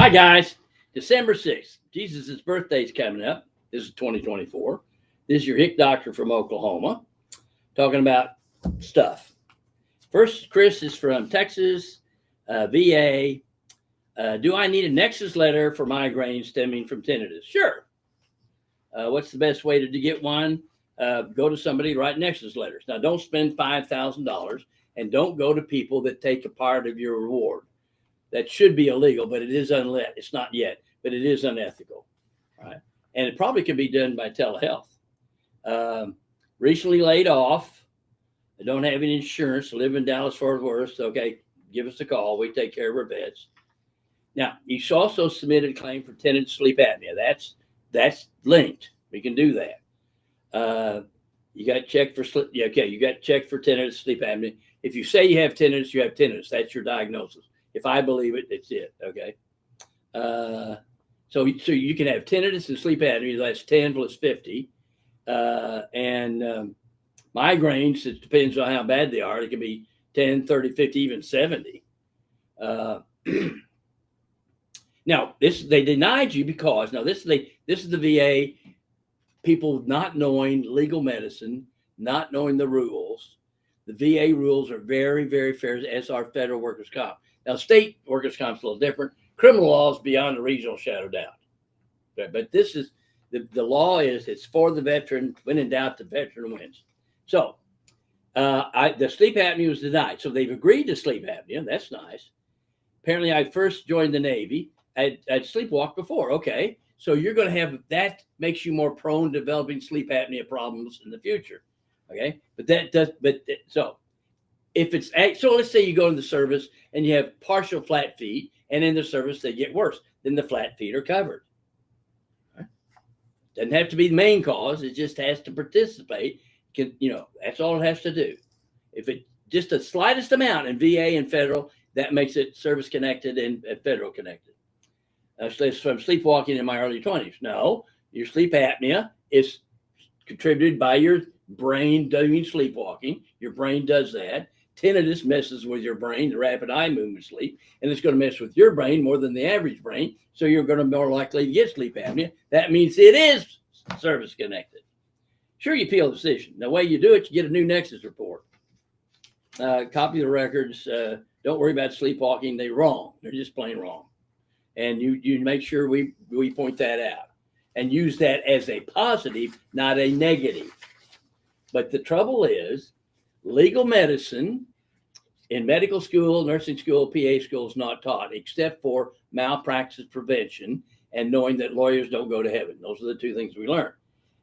Hi, guys. December 6th. Jesus' birthday is coming up. This is 2024. This is your hick doctor from Oklahoma talking about stuff. First, Chris is from Texas, VA. Do I need a Nexus letter for migraines stemming from tinnitus? Sure. What's the best way to get one? Go to somebody, write Nexus letters. Now, don't spend $5,000 and don't go to people that take a part of your reward. That should be illegal, but it is unlit. It's not yet, but it is unethical, right? And it probably can be done by telehealth. Recently laid off. I don't have any insurance. Live in Dallas, Fort Worth. Okay, give us a call. We take care of our vets. Now, you also submitted a claim for tinnitus sleep apnea. That's linked. We can do that. You got checked for sleep. Yeah, okay, you got checked for tinnitus sleep apnea. If you say you have tinnitus, you have tinnitus. That's your diagnosis. If I believe it, that's it. Okay. So you can have tinnitus and sleep apnea. That's 10 plus 50. And migraines, it depends on how bad they are. It can be 10, 30, 50, even 70. Now, they denied you because this is the VA, people not knowing legal medicine, not knowing the rules. The VA rules are very, very fair, as are federal workers' comp. Now, state workers' comp is a little different. Criminal law is beyond a reasonable shadow of doubt. But this is the law is it's for the veteran. When in doubt, the veteran wins. So the sleep apnea was denied. So they've agreed to sleep apnea. That's nice. Apparently, I first joined the Navy. I'd sleepwalked before. Okay. So you're going to have that makes you more prone to developing sleep apnea problems in the future. Okay. So if it's so, let's say you go in the service and you have partial flat feet, and in the service they get worse. Then the flat feet are covered. Right? Doesn't have to be the main cause. It just has to participate. That's all it has to do. If it just the slightest amount in VA and federal, that makes it service connected and federal connected. From sleepwalking in my early 20s. No, your sleep apnea is contributed by your brain doing sleepwalking. Your brain does that. Tinnitus messes with your brain, the rapid eye movement sleep, and it's going to mess with your brain more than the average brain. So you're going to be more likely to get sleep apnea. That means it is service connected. Sure, you appeal the decision. The way you do it, you get a new Nexus report. Copy the records. Don't worry about sleepwalking. They're wrong. They're just plain wrong. And you make sure we point that out and use that as a positive, not a negative. But the trouble is, legal medicine in medical school, nursing school, PA school is not taught, except for malpractice prevention and knowing that lawyers don't go to heaven. Those are the two things we learn.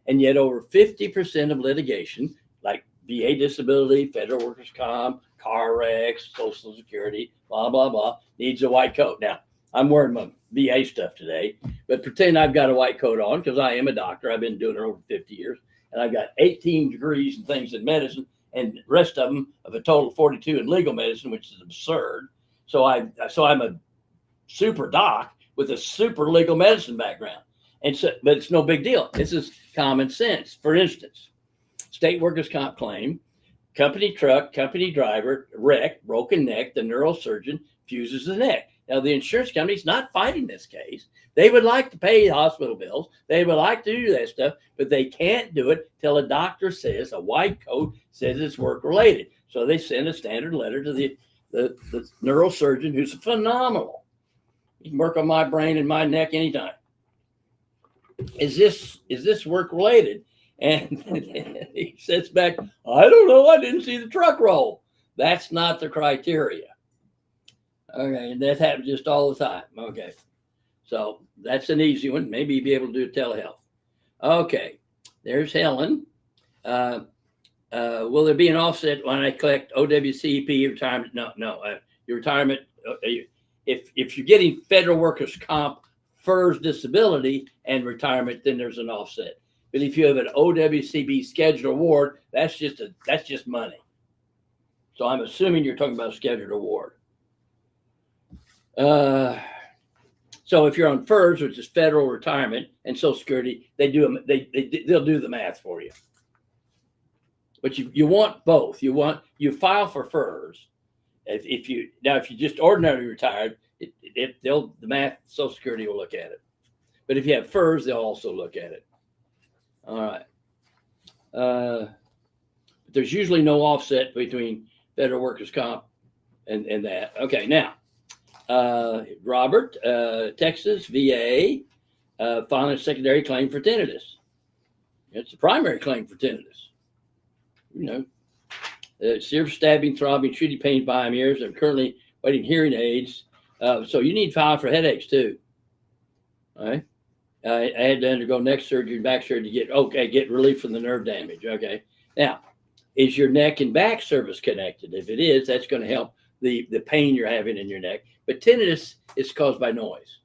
And yet over 50% of litigation, like VA disability, federal workers' comp, car wrecks, Social Security, blah, blah, blah, needs a white coat. Now, I'm wearing my VA stuff today, but pretend I've got a white coat on because I am a doctor. I've been doing it over 50 years, and I've got 18 degrees and things in medicine, and the rest of them of a total of 42 in legal medicine, which is absurd. So I'm a super doc with a super legal medicine background, but it's no big deal. This is common sense. For instance, state workers' comp claim, company truck, company driver, wreck, broken neck, the neurosurgeon fuses the neck. Now, the insurance company's not fighting this case. They would like to pay hospital bills. They would like to do that stuff, but they can't do it till a doctor says, a white coat says it's work-related. So they send a standard letter to the neurosurgeon, who's phenomenal. He can work on my brain and my neck anytime. Is this work-related? And he sits back, I don't know. I didn't see the truck roll. That's not the criteria. Okay, and that happens just all the time. Okay, so that's an easy one. Maybe you'll be able to do telehealth. Okay, there's Helen. Will there be an offset when I collect OWCP retirement? No. Your retirement, if you're getting federal workers' comp, FERS disability, and retirement, then there's an offset. But if you have an OWCP scheduled award, that's just money. So I'm assuming you're talking about a scheduled award. So if you're on FERS, which is federal retirement and Social Security, they'll do the math for you. But you want both. You file for FERS. If you just ordinarily retired, the Social Security will look at it. But if you have FERS, they'll also look at it. All right. But there's usually no offset between federal workers' comp and that. Okay, now, Robert, Texas, VA, filing a secondary claim for tinnitus. It's the primary claim for tinnitus. Severe stabbing, throbbing, shooting pain behind my ears. I'm currently waiting hearing aids. So you need to file for headaches too. All right. I had to undergo neck surgery and back surgery to get relief from the nerve damage. Okay. Now, is your neck and back service connected? If it is, that's going to help the pain you're having in your neck. But tinnitus is caused by noise.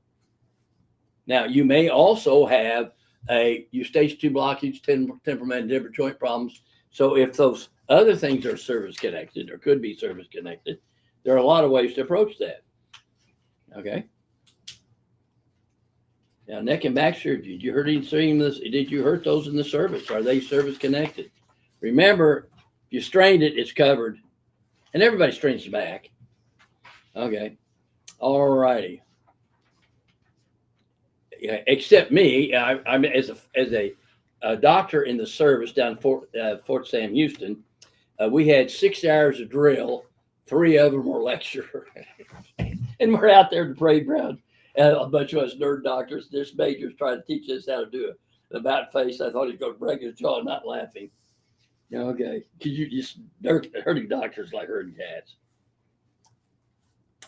Now, you may also have stage 2 blockage, temperament, and different joint problems. So if those other things are service connected or could be service connected, there are a lot of ways to approach that. Okay. Now, neck and back surgery. Did you hurt Did you hurt those in the service? Are they service connected? Remember, if you strained it, it's covered, and everybody strains the back. Okay. All righty. Yeah, except me. I'm as a doctor in the service down Fort Sam Houston. We had 6 hours of drill. 3 of them were lecture, and we're out there at the parade ground. And a bunch of us nerd doctors, this major's trying to teach us how to do an about face. I thought he was going to break his jaw, not laughing. Okay, because you just hurting doctors like hurting cats.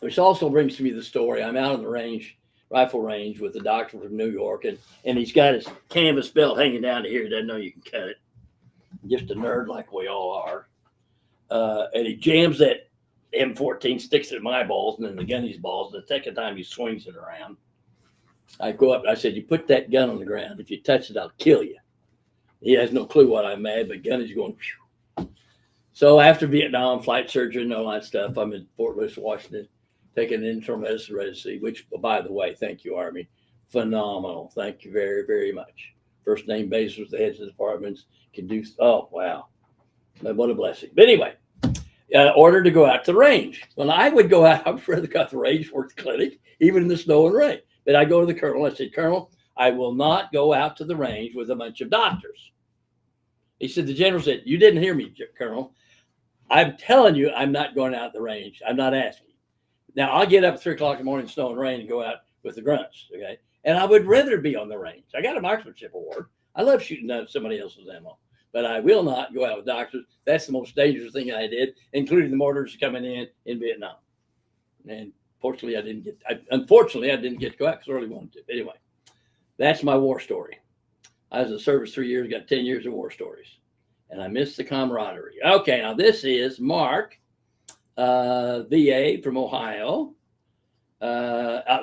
Which also brings to me the story. I'm out on the rifle range with a doctor from New York, and he's got his canvas belt hanging down to here. He doesn't know you can cut it. Just a nerd like we all are. And he jams that M14, sticks it in my balls and then the gunny's balls. The second time he swings it around, I go up and I said, you put that gun on the ground. If you touch it, I'll kill you. He has no clue what I'm mad, but gunny's going, phew. So after Vietnam, flight surgery and all that stuff, I'm in Fort Lewis, Washington, taking an internal medicine residency, which, by the way, thank you, Army. Phenomenal. Thank you very, very much. First name basis, the heads of departments can do, oh, wow. What a blessing. But anyway, ordered to go out to the range. When I would go out, I would rather go out to the range, work the clinic, even in the snow and rain. But I go to the colonel. I said, Colonel, I will not go out to the range with a bunch of doctors. He said, the general said, you didn't hear me, Colonel. I'm telling you, I'm not going out the range. I'm not asking. Now, I'll get up at 3 o'clock in the morning, snow and rain, and go out with the grunts, okay? And I would rather be on the range. I got a marksmanship award. I love shooting down somebody else's ammo. But I will not go out with doctors. That's the most dangerous thing I did, including the mortars coming in Vietnam. And unfortunately, I didn't get to go out because I really wanted to. But anyway, that's my war story. I was in the service 3 years, got 10 years of war stories. And I miss the camaraderie. Okay, now this is Mark, VA from Ohio.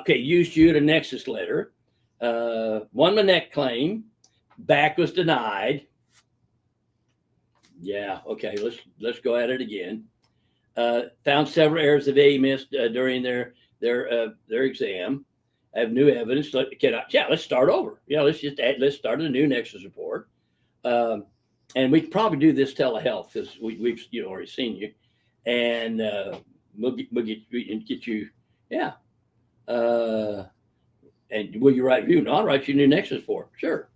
Used you at a Nexus letter. Won my neck claim. Back was denied. Yeah, okay, let's go at it again. Found several errors the VA missed during their exam. I have new evidence. Let's start over. Let's start a new Nexus report. And we can probably do this telehealth because we've already seen you, and we'll get you. Yeah. And will you write you? No, I'll write you a new Nexus report. Sure.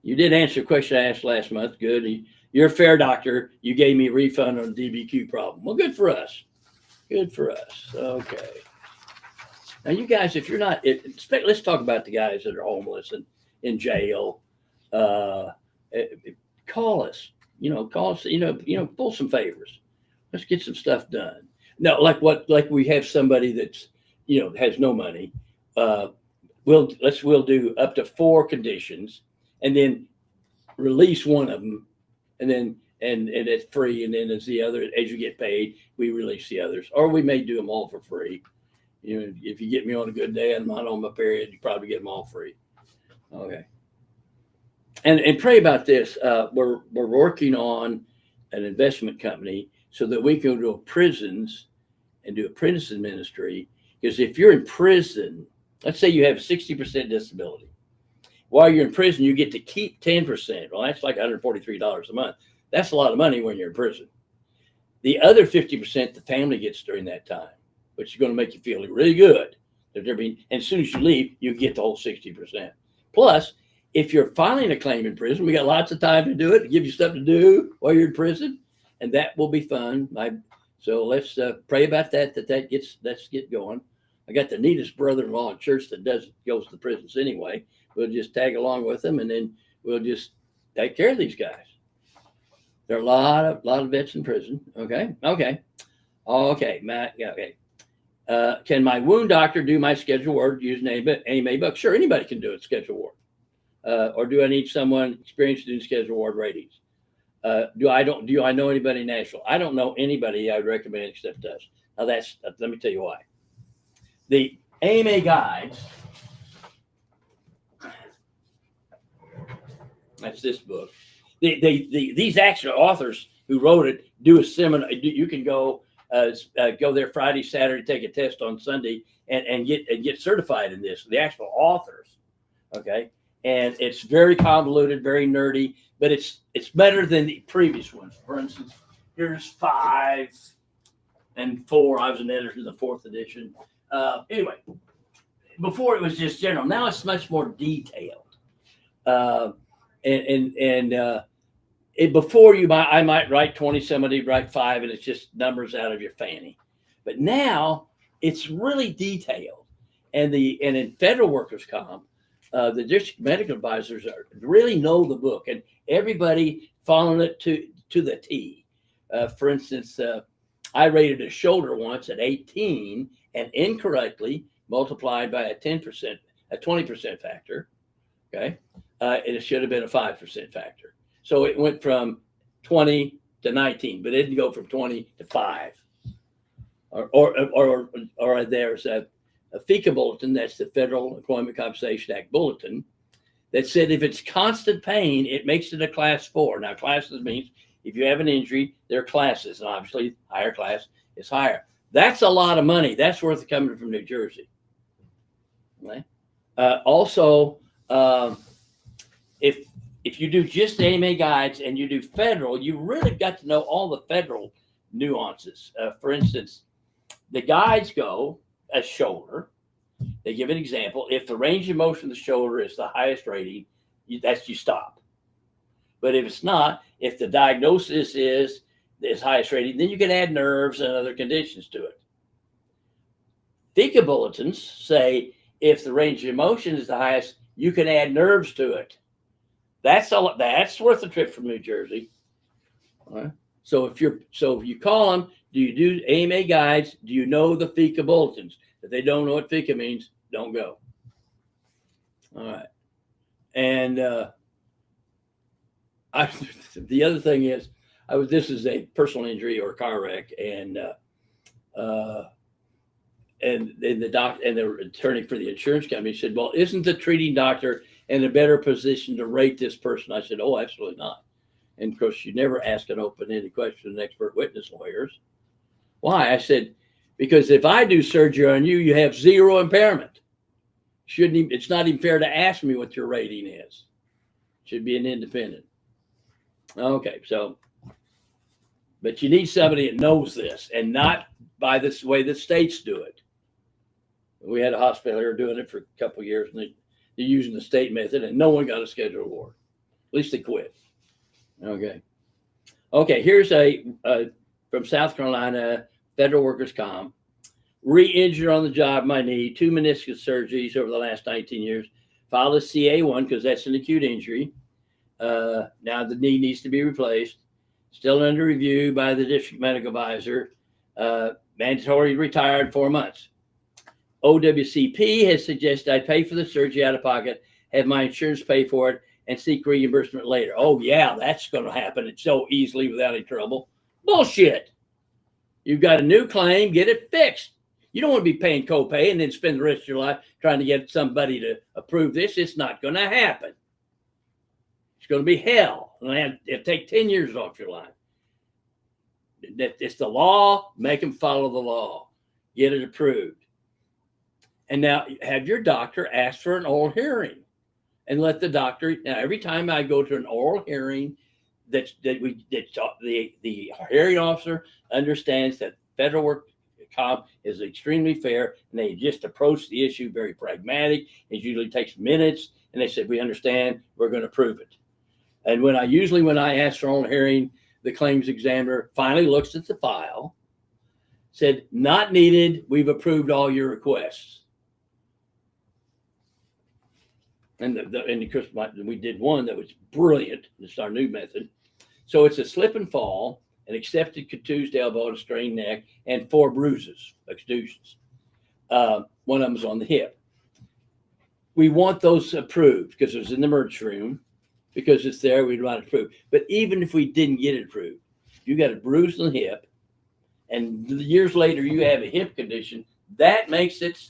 You did answer a question I asked last month. Good. You're a fair doctor. You gave me a refund on the DBQ problem. Well, good for us. Good for us. Okay. Now, you guys, if you're not, let's talk about the guys that are homeless and in jail. Call us. Call us. Pull some favors. Let's get some stuff done. No, like we have somebody that's has no money. We'll do up to 4 conditions, and then release one of them, and then and it's free, and then as you get paid, we release the others, or we may do them all for free. If you get me on a good day and I'm not on my period, you probably get them all free. Okay. And pray about this. We're working on an investment company so that we can go to prisons and do a prison ministry. Because if you're in prison, let's say you have 60% disability. While you're in prison, you get to keep 10%. Well, that's like $143 a month. That's a lot of money when you're in prison. The other 50% the family gets during that time. which is going to make you feel really good. That they're being, and as soon as you leave, you get the whole 60%. Plus, if you're filing a claim in prison, we got lots of time to do it, to give you stuff to do while you're in prison, and that will be fun. So let's pray about that. Let's get going. I got the neatest brother-in-law in church that goes to the prisons anyway. We'll just tag along with them, and then we'll just take care of these guys. There are a lot of vets in prison. Okay. Matt. Yeah. Okay. Can my wound doctor do my schedule ward using AMA book? Sure, anybody can do it. Schedule ward. Or do I need someone experienced in schedule ward ratings? Do I know anybody national? I don't know anybody I would recommend except us. Now let me tell you why. The AMA guides, that's this book. These actual authors who wrote it do a seminar. You can go there Friday, Saturday, take a test on Sunday, and get certified in this. The actual authors, okay, and it's very convoluted, very nerdy, but it's better than the previous ones. For instance, here's 5 and 4. I was an editor in the 4th edition. Anyway, before it was just general. Now it's much more detailed. Before I might write 20, somebody write 5, and it's just numbers out of your fanny. But now it's really detailed. And in federal workers' comp, the district medical advisors really know the book, and everybody following it to the T. For instance, I rated a shoulder once at 18 and incorrectly multiplied by a 20% factor. Okay. It should have been a 5% factor. So it went from 20 to 19, but it didn't go from 20 to 5. Or there's a FECA bulletin, that's the Federal Employment Compensation Act bulletin, that said if it's constant pain, it makes it a class 4. Now, classes means if you have an injury, there are classes, and obviously higher class is higher. That's a lot of money. That's worth it coming from New Jersey. Okay? Also, if you do just AMA guides and you do federal, you really got to know all the federal nuances. For instance, the guides go as shoulder. They give an example. If the range of motion of the shoulder is the highest rating, you stop. But if it's not, if the diagnosis is highest rating, then you can add nerves and other conditions to it. FECA bulletins say if the range of motion is the highest, you can add nerves to it. That's worth a trip from New Jersey. All right. So if you call them, do you do AMA guides? Do you know the FECA bulletins? If they don't know what FECA means, don't go. All right. And the other thing is, this is a personal injury or car wreck, and the doc and the attorney for the insurance company said, "Well, isn't the treating doctor in a better position to rate this person?" I said, "Oh, absolutely not." And of course, you never ask an open-ended question to expert witness lawyers. Why? I said, because if I do surgery on you, you have 0 impairment. It's not even fair to ask me what your rating is. It should be an independent. Okay, but you need somebody that knows this, and not by this way the states do it. We had a hospital here doing it for a couple of years, and they're using the state method, and no one got a scheduled award. At least they quit. Okay. Here's from South Carolina, federal workers' comp. Re-injured on the job, my knee, 2 meniscus surgeries over the last 19 years. Filed a CA1 because that's an acute injury. Now the knee needs to be replaced. Still under review by the district medical advisor. Mandatory retired 4 months. OWCP has suggested I pay for the surgery out of pocket, have my insurance pay for it, and seek reimbursement later. Oh, yeah, that's going to happen. It's so easily without any trouble. Bullshit. You've got a new claim, get it fixed. You don't want to be paying copay and then spend the rest of your life trying to get somebody to approve this. It's not going to happen. It's going to be hell. It'll take 10 years off your life. It's the law. Make them follow the law. Get it approved. And now have your doctor ask for an oral hearing, and let the doctor. Now, every time I go to an oral hearing, the hearing officer understands that federal work comp is extremely fair, and they just approach the issue very pragmatic. It usually takes minutes, and they said, we understand, we're going to prove it. And when I ask for oral hearing, the claims examiner finally looks at the file, said, not needed, we've approved all your requests. And of course, we did one that was brilliant. It's our new method. So it's a slip and fall, an accepted contused elbow, and a strained neck, and 4 bruises, extrusions. One of them is on the hip. We want those approved because it was in the emergency room, because it's there, we'd want it approved. But even if we didn't get it approved, you got a bruise on the hip, and years later you have a hip condition, that makes it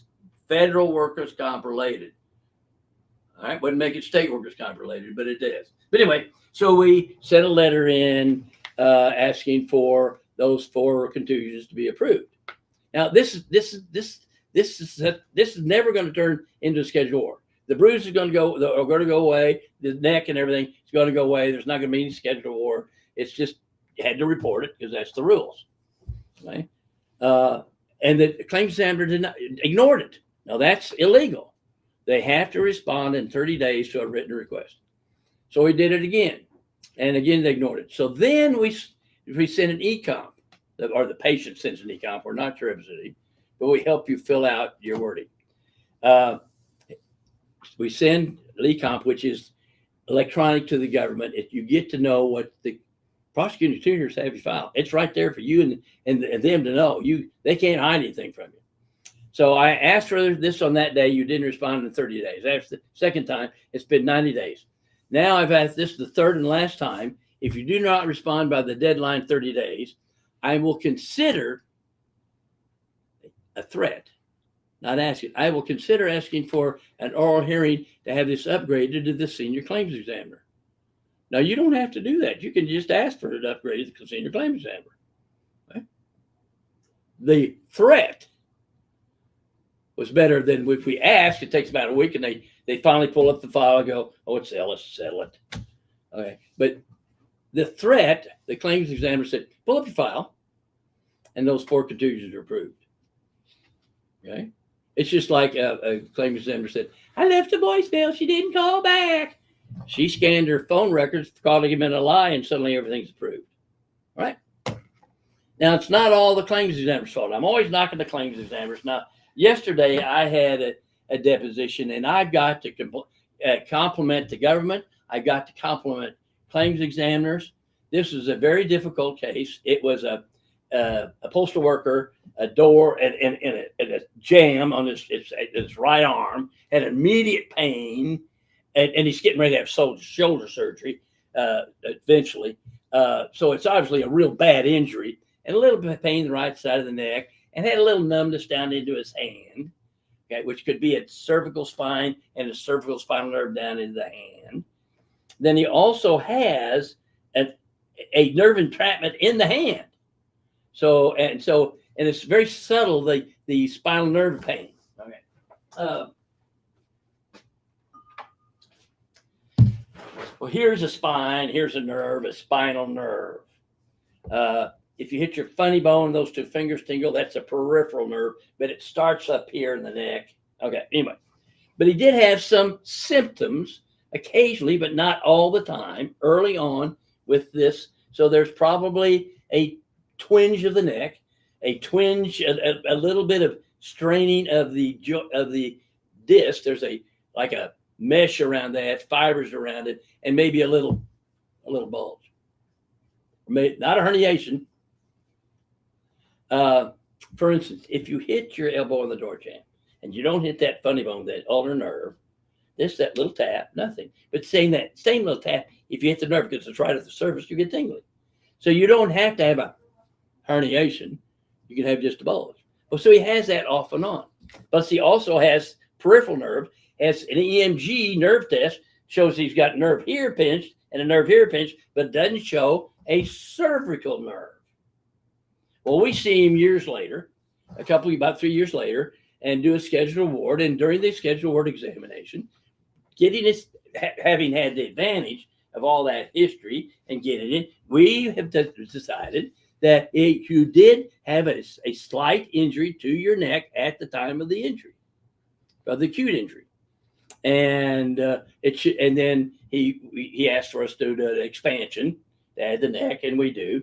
federal workers' comp related. All right, wouldn't make it state workers' comp related, but it does. But anyway, so we sent a letter in asking for those 4 contusions to be approved. Now, this is never going to turn into a schedule war. The bruise is going to go away. The neck and everything is going to go away. There's not going to be any schedule war. It's just you had to report it because that's the rules. Okay? And the claims examiner ignored it. Now, that's illegal. They have to respond in 30 days to a written request. So we did it again. And again, they ignored it. So then we sent an e-comp, or the patient sends an e-comp. We're not your representative, but we help you fill out your wording. We send e-comp, which is electronic to the government. If you get to know what the prosecuting attorneys have you file, it's right there for you and them to know. They can't hide anything from you. So I asked for this on that day. You didn't respond in 30 days. After the second time, it's been 90 days. Now I've asked this the third and last time. If you do not respond by the deadline 30 days, I will consider a threat, not asking. I will consider asking for an oral hearing to have this upgraded to the senior claims examiner. Now, you don't have to do that. You can just ask for it upgraded to the senior claims examiner. Okay? The threat was better than if we ask. It takes about a week, and they finally pull up the file and go, oh, it's Ellis, settle it. Okay, but the threat, the claims examiner said, pull up your file, and those 4 contusions are approved. Okay, it's just like a claims examiner said, I left a voicemail, she didn't call back. She scanned her phone records, calling him in a lie, and suddenly everything's approved. All right. Now, it's not all the claims examiner's fault. I'm always knocking the claims examiners. Now, yesterday I had a deposition, and I've got to compliment the government. I got to compliment claims examiners. This is a very difficult case. It was a postal worker, a door and a jam on his right arm, had immediate pain, and he's getting ready to have shoulder surgery eventually. So it's obviously a real bad injury, and a little bit of pain in the right side of the neck, and had a little numbness down into his hand, okay, which could be a cervical spine and a cervical spinal nerve down into the hand. Then he also has a nerve entrapment in the hand. So it's very subtle, the spinal nerve pain. Okay. Well, here's a spine, here's a nerve, a spinal nerve. If you hit your funny bone, those 2 fingers tingle, that's a peripheral nerve, but it starts up here in the neck. Okay, anyway. But he did have some symptoms occasionally, but not all the time, early on with this. So there's probably a twinge of the neck, a twinge, a little bit of straining of the disc. There's like a mesh around that, fibers around it, and maybe a little bulge. Not a herniation. For instance, if you hit your elbow on the door jamb and you don't hit that funny bone, that ulnar nerve, that little tap, nothing. But saying that same little tap, if you hit the nerve because it's right at the surface, you get tingling. So you don't have to have a herniation. You can have just a bulge. Well, so he has that off and on. Plus, he also has peripheral nerve, has an EMG nerve test, shows he's got nerve here pinched and a nerve here pinched, but doesn't show a cervical nerve. Well, we see him years later, about 3 years later, and do a scheduled ward. And during the scheduled ward examination, having had the advantage of all that history and getting it, we have decided that you did have a slight injury to your neck at the time of the injury, of the acute injury. And and then he asked for us to do an expansion to add the neck, and we do.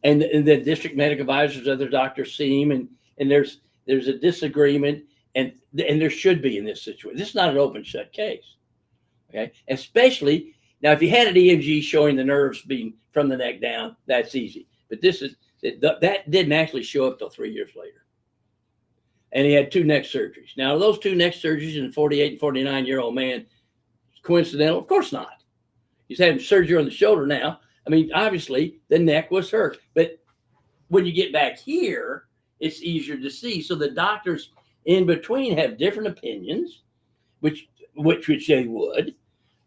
And the district medical advisors, other doctors see him, and there's a disagreement, and there should be in this situation. This is not an open shut case, okay? Especially now, if you had an EMG showing the nerves being from the neck down, that's easy. But that didn't actually show up till 3 years later, and he had 2 neck surgeries. Now, those 2 neck surgeries in a 48 and 49-year-old man, coincidental? Of course not. He's having surgery on the shoulder now. I mean, obviously, the neck was hurt. But when you get back here, it's easier to see. So the doctors in between have different opinions, which they would.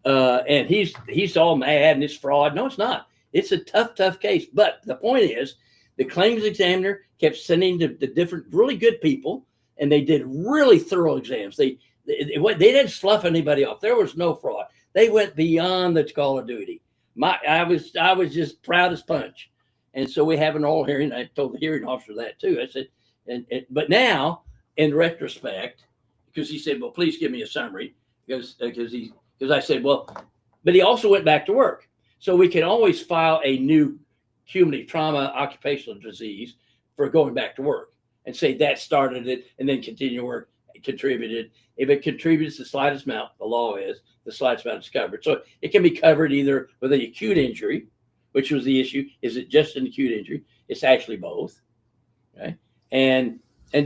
And he's all mad and it's fraud. No, it's not. It's a tough case. But the point is, the claims examiner kept sending to the different really good people, and they did really thorough exams. They didn't slough anybody off. There was no fraud. They went beyond the call of duty. I was just proud as punch. And so we have an oral hearing. I told the hearing officer that too. I said, but now in retrospect, because he said, well, please give me a summary, because I said, well, but he also went back to work. So we can always file a new cumulative trauma occupational disease for going back to work and say that started it, and then continue work, contributed. If it contributes the slightest amount, the law is the slightest amount is covered. So it can be covered either with an acute injury, which was the issue. Is it just an acute injury? It's actually both. Okay. And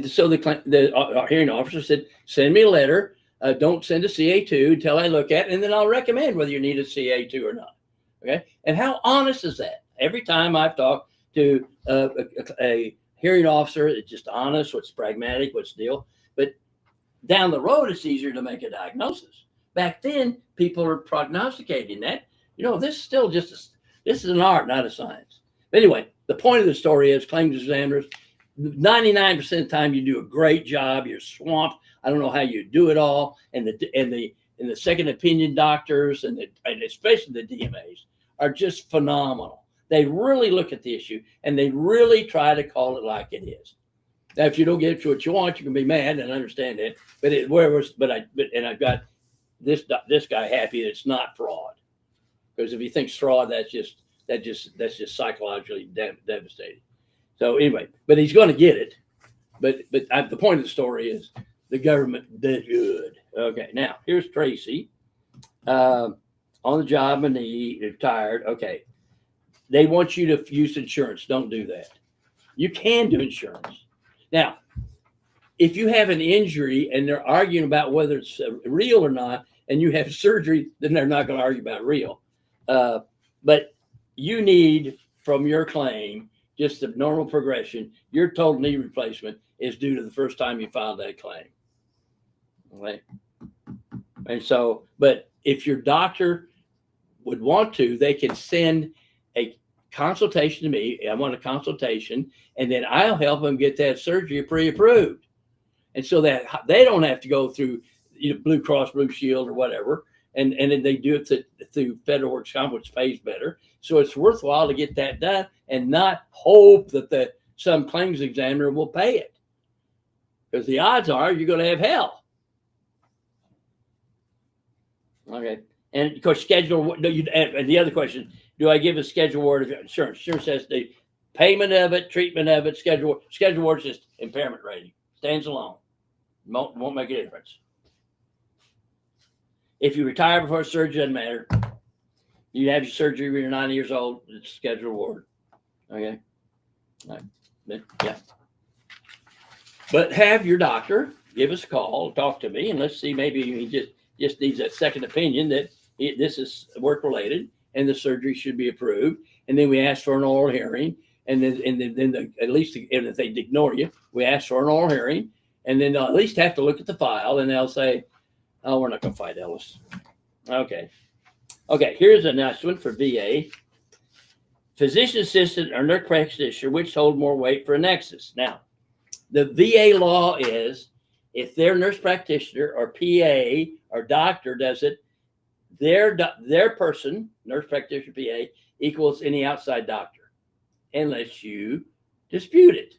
so the hearing officer said, send me a letter. Don't send a CA2 until I look at it, and then I'll recommend whether you need a CA2 or not. Okay. And how honest is that? Every time I've talked to a hearing officer, it's just honest, what's pragmatic, what's the deal. But down the road, it's easier to make a diagnosis. Back then, people are prognosticating that. This is still this is an art, not a science. But anyway, the point of the story is claims examiners, 99% of the time you do a great job. You're swamped. I don't know how you do it all. And the second opinion doctors and especially the DMAs are just phenomenal. They really look at the issue and they really try to call it like it is. Now, if you don't get what you want, you can be mad, and I understand that. But I've got this guy happy that it's not fraud, because if he thinks fraud, that's just psychologically devastating. So anyway, but he's going to get it. But the point of the story is the government did good. Okay, now here's Tracy on the job, and he retired. Okay, they want you to use insurance. Don't do that. You can do insurance. Now, if you have an injury and they're arguing about whether it's real or not, and you have surgery, then they're not going to argue about real. But you need, from your claim, just the normal progression. Your total knee replacement is due to the first time you filed that claim. Okay. And so, but if your doctor would want to, they can send a consultation to me. I want a consultation, and then I'll help them get that surgery pre-approved. And so that they don't have to go through Blue Cross Blue Shield or whatever. And then they do it through Federal Works Comp, which pays better. So it's worthwhile to get that done and not hope that some claims examiner will pay it, because the odds are you're going to have hell. Okay. And of course, and the other question, do I give a schedule word of insurance? Insurance says the payment of it, treatment of it, schedule word is just impairment rating. Stands alone. Won't make a difference. If you retire before surgery, doesn't matter. You have your surgery when you're 90 years old, it's scheduled ward. Okay. Right. Yeah. But have your doctor give us a call, talk to me, and let's see, maybe he just needs that second opinion that this is work related and the surgery should be approved. And then we ask for an oral hearing. And then at least if they ignore you, we ask for an oral hearing. And then they'll at least have to look at the file, and they'll say, oh, we're not going to fight Ellis. Okay, here's a nice one for VA. Physician assistant or nurse practitioner, which hold more weight for a nexus? Now, the VA law is if their nurse practitioner or PA or doctor does it, their person, nurse practitioner, PA, equals any outside doctor. unless you dispute it.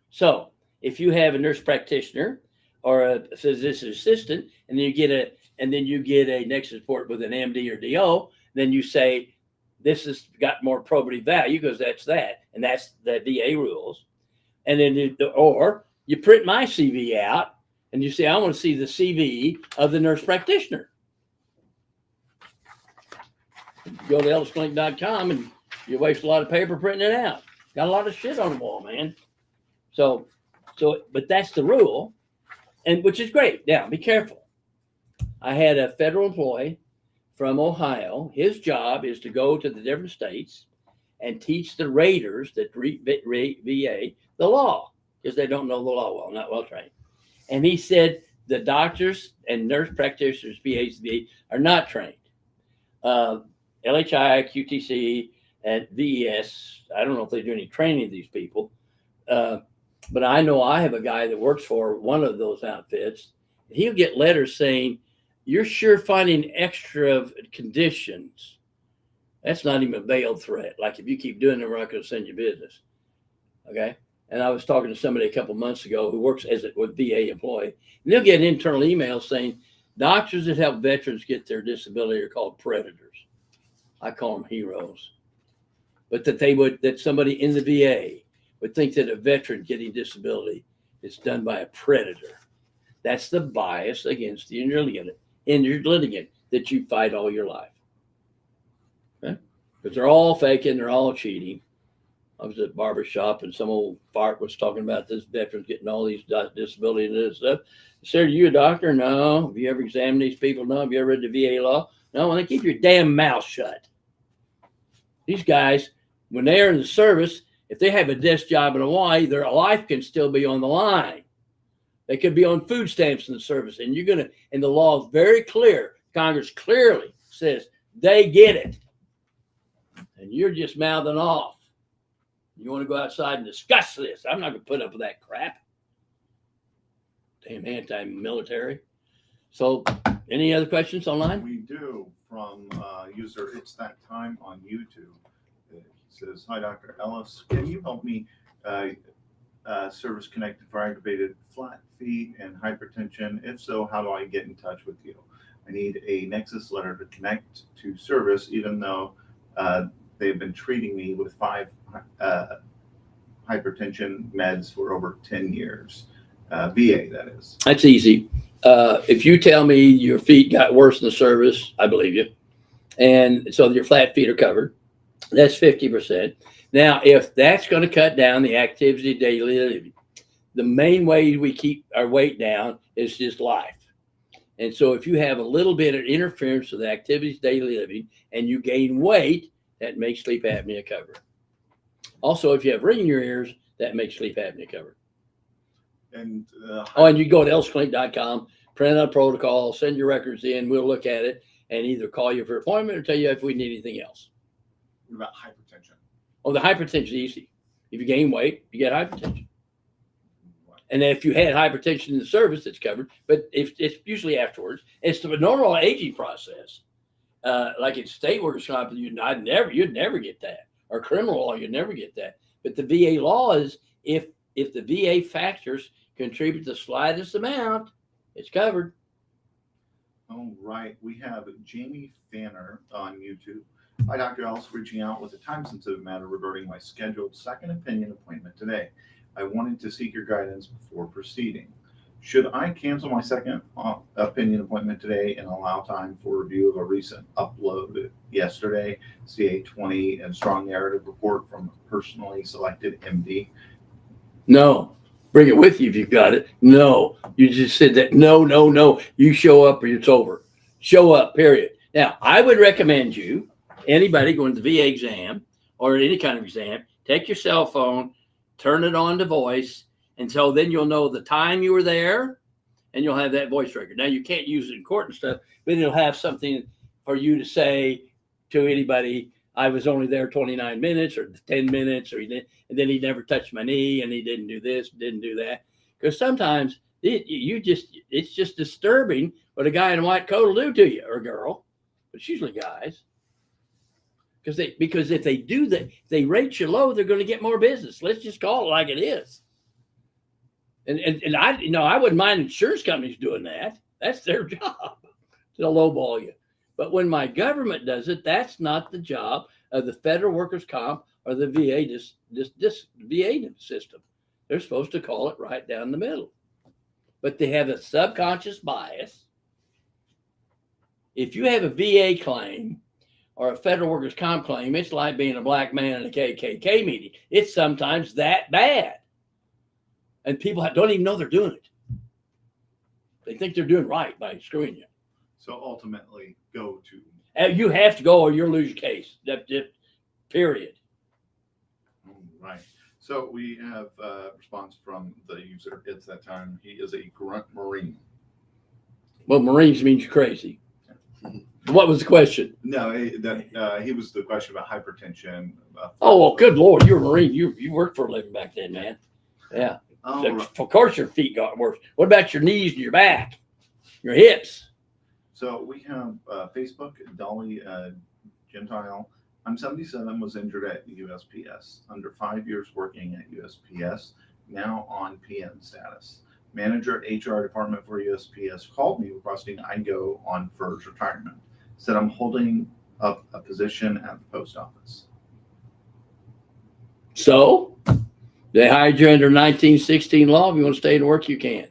So if you have a nurse practitioner or a physician assistant, and then you get a Nexus report with an MD or DO, then you say this has got more probative value because that's the VA rules. And then or you print my CV out and you say I want to see the CV of the nurse practitioner. Go to ellisclink.com and you waste a lot of paper printing it out. Got a lot of shit on the wall, man. So, but that's the rule, and which is great. Now, be careful. I had a federal employee from Ohio. His job is to go to the different states and teach the raters that VA the law, because they don't know the law well, not well trained. And he said the doctors and nurse practitioners, VAs, are not trained. LHI, QTC, and VES, I don't know if they do any training of these people, but I know I have a guy that works for one of those outfits. He'll get letters saying, you're sure finding extra conditions. That's not even a veiled threat. Like if you keep doing it, we're not going to send you business. Okay. And I was talking to somebody a couple months ago who works as a VA employee, and they'll get internal emails saying doctors that help veterans get their disability are called predators. I call them heroes. But that somebody in the VA would think that a veteran getting disability is done by a predator. That's the bias against the injured litigant that you fight all your life. Okay? Because they're all faking, they're all cheating. I was at a barber shop and some old fart was talking about this veterans getting all these disabilities and this stuff. I said, are you a doctor? No. Have you ever examined these people? No. Have you ever read the VA law? No. Well, then keep your damn mouth shut. These guys, when they're in the service, if they have a desk job in Hawaii, their life can still be on the line. They could be on food stamps in the service. And and the law is very clear. Congress clearly says they get it. And you're just mouthing off. You want to go outside and discuss this. I'm not going to put up with that crap. Damn anti-military. So, any other questions online? We do, from user It's That Time on YouTube. He says, hi, Dr. Ellis. Can you help me service connected for aggravated flat feet and hypertension? If so, how do I get in touch with you? I need a Nexus letter to connect to service, even though they've been treating me with 5 hypertension meds for over 10 years. VA, that is. That's easy. If you tell me your feet got worse in the service, I believe you. And so your flat feet are covered. That's 50%. Now, if that's going to cut down the activity of daily living, the main way we keep our weight down is just life. And so if you have a little bit of interference with the activities of daily living and you gain weight, that makes sleep apnea covered. Also, if you have ring in your ears, that makes sleep apnea covered. And and you go to ellisclink.com, print out a protocol, send your records in, we'll look at it and either call you for an appointment or tell you if we need anything else. What about hypertension? Oh, the hypertension is easy. If you gain weight, you get hypertension. And then if you had hypertension in the service, it's covered. But if it's usually afterwards, it's the normal aging process. Like in state workers' comp, you'd never get that. Or criminal law, you'd never get that. But the VA law is if the VA factors contribute the slightest amount, it's covered. All right. We have Jamie Fanner on YouTube. Hi, Dr. Ellis, reaching out with a time-sensitive matter regarding my scheduled second opinion appointment today. I wanted to seek your guidance before proceeding. Should I cancel my second opinion appointment today and allow time for review of a recent upload yesterday, CA20 and strong narrative report from a personally selected MD? No. Bring it with you if you've got it. No. You just said that. No. You show up or it's over. Show up, period. Now, I would recommend you, anybody going to the VA exam or any kind of exam, take your cell phone, turn it on to voice, and so then you'll know the time you were there and you'll have that voice record. Now, you can't use it in court and stuff, but it'll have something for you to say to anybody, I was only there 29 minutes or 10 minutes, and then he never touched my knee and he didn't do this, didn't do that. Because sometimes it's just disturbing what a guy in a white coat will do to you, or a girl, but it's usually guys. Because if they do that, if they rate you low, they're going to get more business. Let's just call it like it is. And I wouldn't mind insurance companies doing that. That's their job to lowball you. But when my government does it, that's not the job of the federal workers' comp or the VA, this VA system. They're supposed to call it right down the middle. But they have a subconscious bias. If you have a VA claim or a federal workers' comp claim, it's like being a black man in a KKK meeting. It's sometimes that bad. And people don't even know they're doing it. They think they're doing right by screwing you. So ultimately, go to. You have to go or you'll lose your case. That's it, period. All right. So we have a response from the user. It's that time. He is a grunt Marine. Well, Marines means you're crazy. What was the question? No, he was the question about hypertension. Oh, well, good Lord. You're a Marine. You worked for a living back then, man. Yeah. So, Right. of course your feet got worse. What about your knees and your back? Your hips? So we have Facebook, Dolly Gentile. I'm 77, was injured at USPS. Under 5 years working at USPS, now on PN status. Manager at HR department for USPS called me requesting I go on FERS retirement. Said I'm holding up a position at the post office. So they hired you under 1916 law. If you want to stay to work, you can.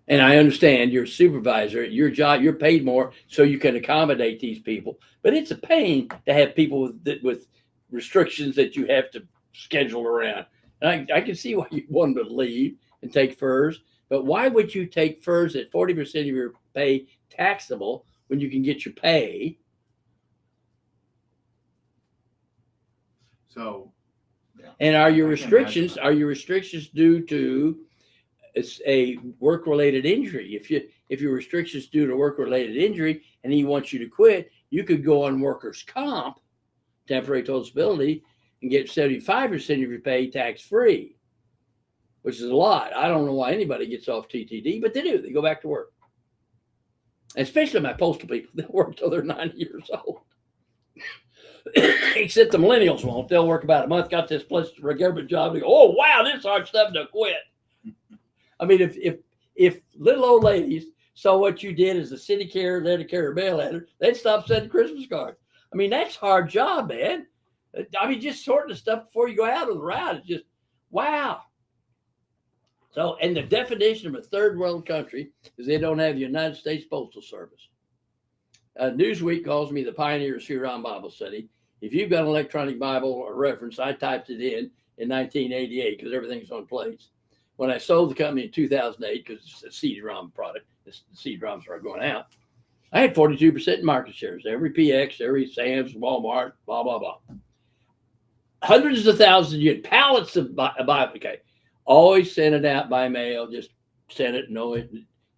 And I understand you're a supervisor, your job, you're paid more so you can accommodate these people. But it's a pain to have people with restrictions that you have to schedule around. And I can see why you want to leave and take FERS. But why would you take FERS at 40% of your pay taxable when you can get your pay? So, yeah. And are your restrictions due to a work-related injury? If your restrictions due to work-related injury and he wants you to quit, you could go on workers' comp, temporary total disability, and get 75% of your pay tax-free, which is a lot. I don't know why anybody gets off TTD, but they do. They go back to work. Especially my postal people. They'll work till they're 90 years old. Except the millennials won't. They'll work about a month, got this plus government job. They go, oh, wow, this hard stuff to quit. I mean, if little old ladies saw what you did as a city carrier, letter carrier, mail letter, they'd stop sending Christmas cards. I mean, that's a hard job, man. I mean, just sorting the stuff before you go out on the route is just, wow. So, and the definition of a third world country is they don't have the United States Postal Service. Newsweek calls me the pioneer of Huron Bible study. If you've got an electronic Bible or reference, I typed it in 1988 because everything's on plates. When I sold the company in 2008, because it's a CD-ROM product, the CD-ROMs are going out, I had 42% market shares. Every PX, every Sam's, Walmart, blah, blah, blah. Hundreds of thousands of units, pallets of Bible. Okay. Always send it out by mail. Just send it, no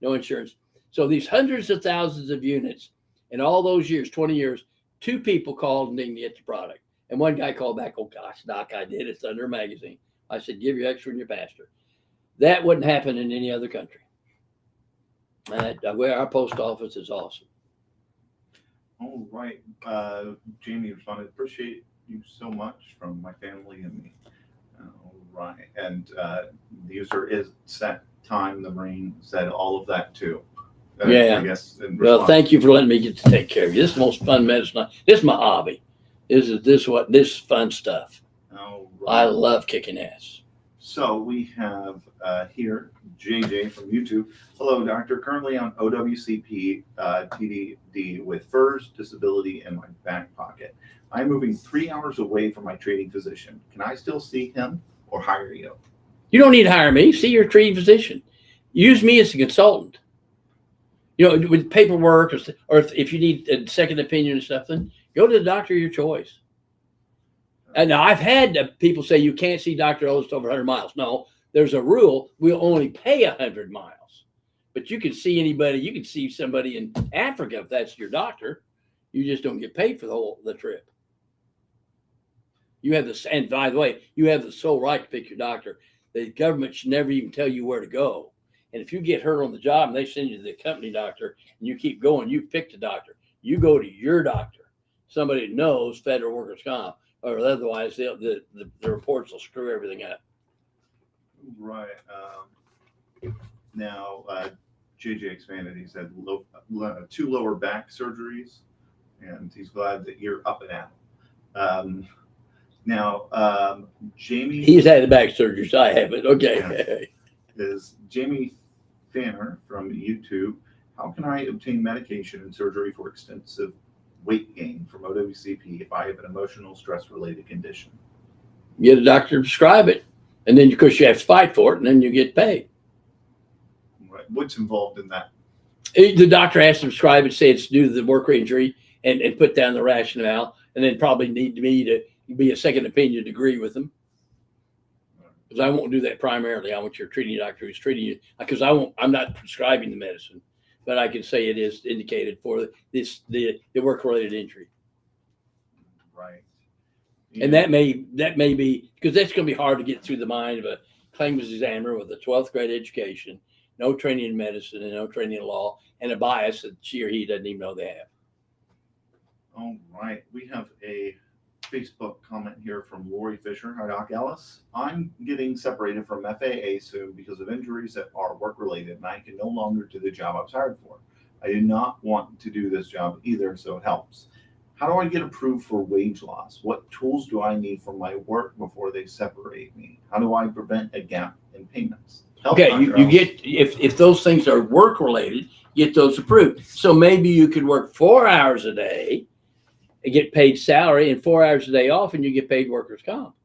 insurance. So these hundreds of thousands of units, in all those years, 20 years, 2 people called and didn't get the product. And one guy called back, oh gosh, Doc, I did. It's under a magazine. I said, give your extra and your pastor. That wouldn't happen in any other country. Where our post office is awesome. All right. Jamie responded, appreciate you so much from my family and me. All right. And the user is set time. The Marine said all of that too. Yeah. I guess. Well, thank you for letting me get to take care of you. This is the most fun medicine. This is my hobby. This is fun stuff. All right. I love kicking ass. So we have here JJ from YouTube. Hello, doctor. Currently on OWCP TDD with FERS disability in my back pocket. I'm moving 3 hours away from my treating physician. Can I still see him or hire you? You don't need to hire me. See your treating physician. Use me as a consultant. You know, with paperwork or if you need a second opinion or something, go to the doctor of your choice. And now I've had people say you can't see Dr. Ellis over 100 miles. No, there's a rule. We'll only pay 100 miles. But you can see anybody. You can see somebody in Africa if that's your doctor. You just don't get paid for the trip. You have and by the way, you have the sole right to pick your doctor. The government should never even tell you where to go. And if you get hurt on the job and they send you to the company doctor and you keep going, you've picked a doctor. You go to your doctor, somebody that knows federal workers' comp, or otherwise the reports will screw everything up. Right. Now, JJ expanded. He said 2 lower back surgeries, and he's glad that you're up and at. Now, Jamie. He's had the back surgery, so I haven't. Okay. Yeah. Is Jamie Fanner from YouTube. How can I obtain medication and surgery for extensive weight gain from OWCP if I have an emotional stress related condition? Get a doctor to prescribe it, and then of course you have to fight for it, and then you get paid. Right. What's involved in that? The doctor has to prescribe it, say it's due to the work injury, and put down the rationale, and then probably need me to be a second opinion degree with them. Because I won't do that primarily. I want your treating doctor who's treating you, because I'm not prescribing the medicine, but I can say it is indicated for the work related injury. Right. Yeah. And that may be, because that's going to be hard to get through the mind of a claims examiner with a 12th grade education, no training in medicine and no training in law, and a bias that she or he doesn't even know they have. All right. We have a Facebook comment here from Lori Fisher. Hi, Doc Ellis. I'm getting separated from FAA soon because of injuries that are work related, and I can no longer do the job I was hired for. I do not want to do this job either, so it helps. How do I get approved for wage loss? What tools do I need for my work before they separate me? How do I prevent a gap in payments? Okay, you get, if those things are work related, get those approved. So maybe you could work 4 hours a day and get paid salary, and 4 hours a day off, and you get paid workers' comp.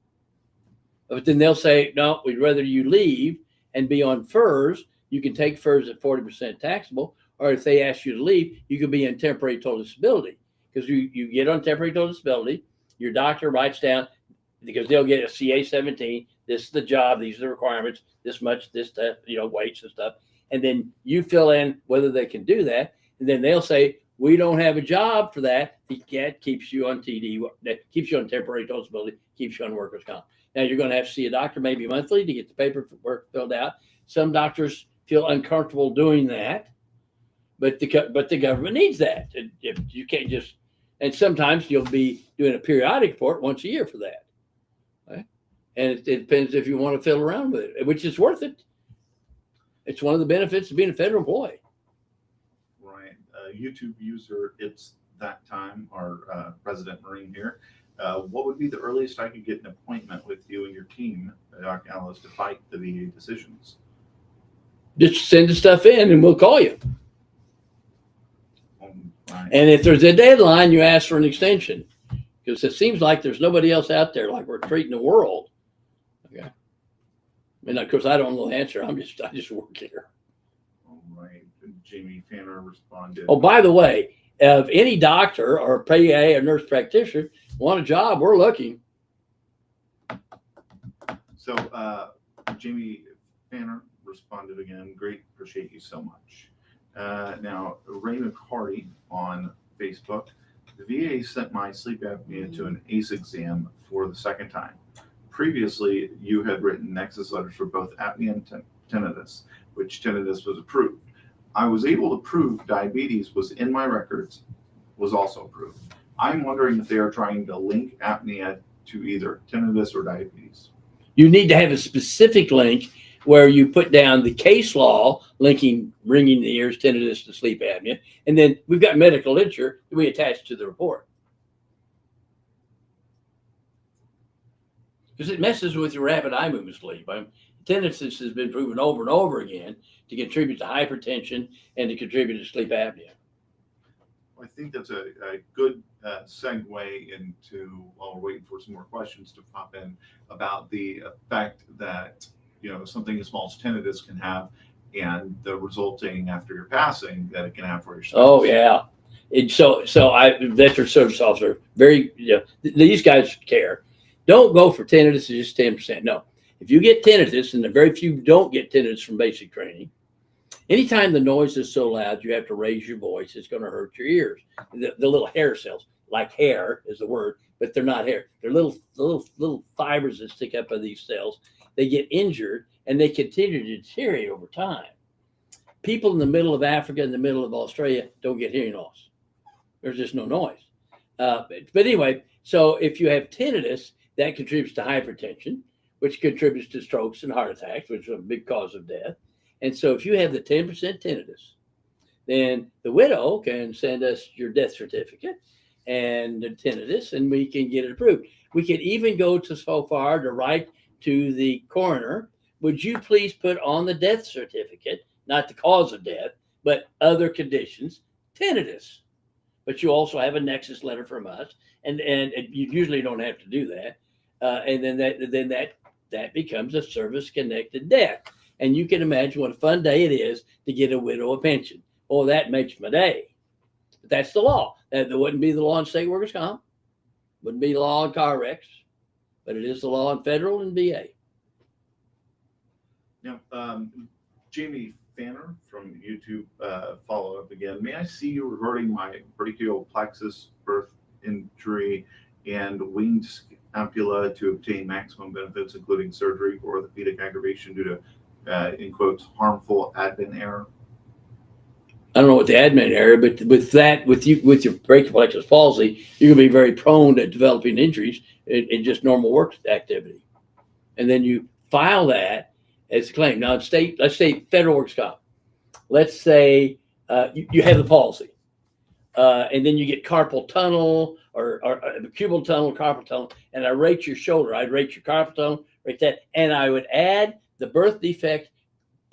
But then they'll say, no, we'd rather you leave and be on FERS. You can take FERS at 40% taxable, or if they ask you to leave, you could be on temporary total disability. Because you get on temporary total disability, your doctor writes down, because they'll get a CA-17, this is the job, these are the requirements, this much, this, weights and stuff. And then you fill in whether they can do that. And then they'll say, we don't have a job for that. That keeps you on TD, that keeps you on temporary total disability, keeps you on workers' comp. Now you're going to have to see a doctor maybe monthly to get the paperwork filled out. Some doctors feel uncomfortable doing that, but the government needs that. If you can't just, and sometimes you'll be doing a periodic report once a year for that. Right? And it depends if you want to fiddle around with it, which is worth it. It's one of the benefits of being a federal employee. Right. YouTube user, it's that time, our resident Marine here. What would be the earliest I could get an appointment with you and your team, Dr. Ellis, to fight the VA decisions? Just send the stuff in and we'll call you. Right. And if there's a deadline, you ask for an extension, because it seems like there's nobody else out there like we're treating the world. Okay. And of course, I don't know the answer. I just work here. All right. Jamie Fanner responded. Oh, by the way, if any doctor or PA or nurse practitioner want a job, we're looking. So Jamie Fanner responded again. Great. Appreciate you so much. Now, Ray McCarty on Facebook. The VA sent my sleep apnea to an ACE exam for the second time. Previously, you had written Nexus letters for both apnea and tinnitus, which tinnitus was approved. I was able to prove diabetes was in my records, was also approved. I'm wondering if they are trying to link apnea to either tinnitus or diabetes. You need to have a specific link where you put down the case law linking ringing in the ears, tinnitus to sleep apnea. And then we've got medical literature that we attach to the report. Because it messes with your rapid eye movement sleep. Tinnitus has been proven over and over again to contribute to hypertension and to contribute to sleep apnea. I think that's a good segue into, while we're waiting for some more questions to pop in, about the effect that something as small as tinnitus can have, and the resulting after your passing that it can have for your spouse. Oh yeah, veteran service officer, very these guys care. Don't go for tinnitus is just 10%. No, if you get tinnitus, and the very few don't get tinnitus from basic training, anytime the noise is so loud, you have to raise your voice. It's going to hurt your ears. The little hair cells, like hair is the word, but they're not hair. They're little fibers that stick up of these cells. They get injured and they continue to deteriorate over time. People in the middle of Africa, in the middle of Australia, don't get hearing loss. There's just no noise. But anyway, so if you have tinnitus, that contributes to hypertension, which contributes to strokes and heart attacks, which is a big cause of death. And so if you have the 10% tinnitus, then the widow can send us your death certificate and the tinnitus, and we can get it approved. We can even go to so far to write to the coroner, would you please put on the death certificate, not the cause of death, but other conditions, tinnitus. But you also have a Nexus letter from us, and you usually don't have to do that. And then that becomes a service-connected death. And you can imagine what a fun day it is to get a widow a pension. Oh, that makes my day. But that's the law. That wouldn't be the law in state workers' comp, wouldn't be the law in car wrecks, but it is the law in federal and VA. Now, Jamie Fanner from YouTube, follow up again. May I see you regarding my brachial plexus birth injury and winged scapula to obtain maximum benefits, including surgery for orthopedic aggravation due to, in quotes, harmful admin error? I don't know what the admin error, but with your brachial plexus palsy, you're going to be very prone to developing injuries in just normal work activity. And then you file that as a claim. Now, let's say federal works comp. Let's say you have the palsy, and then you get carpal tunnel or cubital tunnel, carpal tunnel, and I rate your shoulder. I'd rate your carpal tunnel, rate that, and I would add the birth defect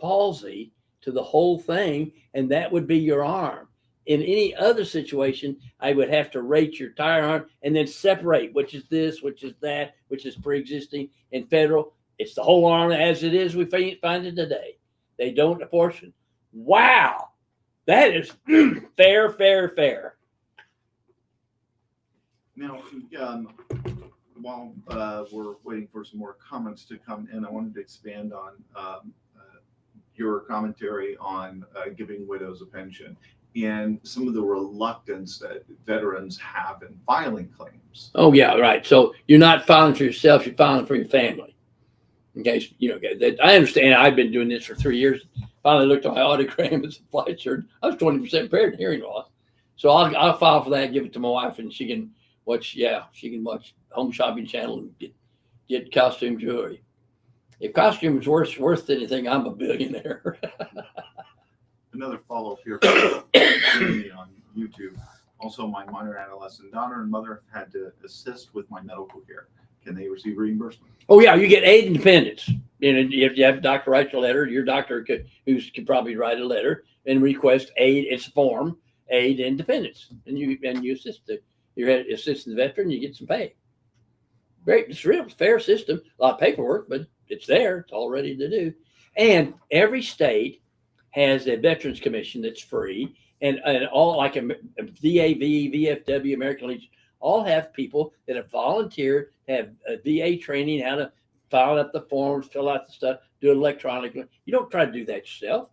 palsy to the whole thing, and that would be your arm. In any other situation, I would have to rate your entire arm and then separate which is this, which is that, which is pre-existing. In federal, it's the whole arm as it is. We find it today. They don't apportion. Wow, that is fair. Now, while we're waiting for some more comments to come in, I wanted to expand on your commentary on giving widows a pension and some of the reluctance that veterans have in filing claims. Oh, yeah, right. So you're not filing for yourself, you're filing for your family. Okay, I understand. I've been doing this for 3 years. Finally looked at my audiogram as a flight surgeon. I was 20% impaired in hearing loss. So I'll file for that, give it to my wife, and she can watch Home Shopping Channel and get costume jewelry. If costume is worth anything, I'm a billionaire. Another follow-up here from Jamie on YouTube. Also, my minor adolescent daughter and mother had to assist with my medical care. Can they receive reimbursement? Oh, yeah, you get aid and dependence. You have a doctor write a letter. Your doctor could probably write a letter and request aid. It's a form, aid and dependence. And you assist the veteran, you get some pay. Great. It's a real fair system. A lot of paperwork, but it's there. It's all ready to do. And every state has a Veterans Commission that's free. And all like a VAV, VFW, American Legion, all have people that have volunteered, have a VA training, how to file up the forms, fill out the stuff, do it electronically. You don't try to do that yourself.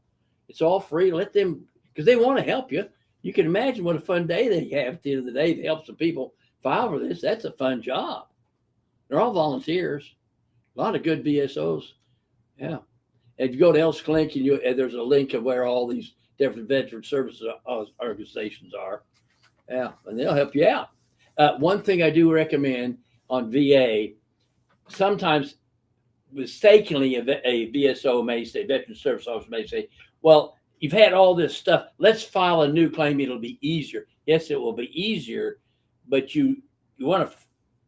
It's all free. Let them, because they want to help you. You can imagine what a fun day they have at the end of the day to help some people file for this. That's a fun job. They're all volunteers. A lot of good VSOs. Yeah. If you go to Ellis Clinic, and there's a link of where all these different veteran services organizations are. Yeah, and they'll help you out. One thing I do recommend on VA, sometimes mistakenly a VSO may say, Veteran Service Officer may say, well, you've had all this stuff. Let's file a new claim. It'll be easier. Yes, it will be easier, but you want to,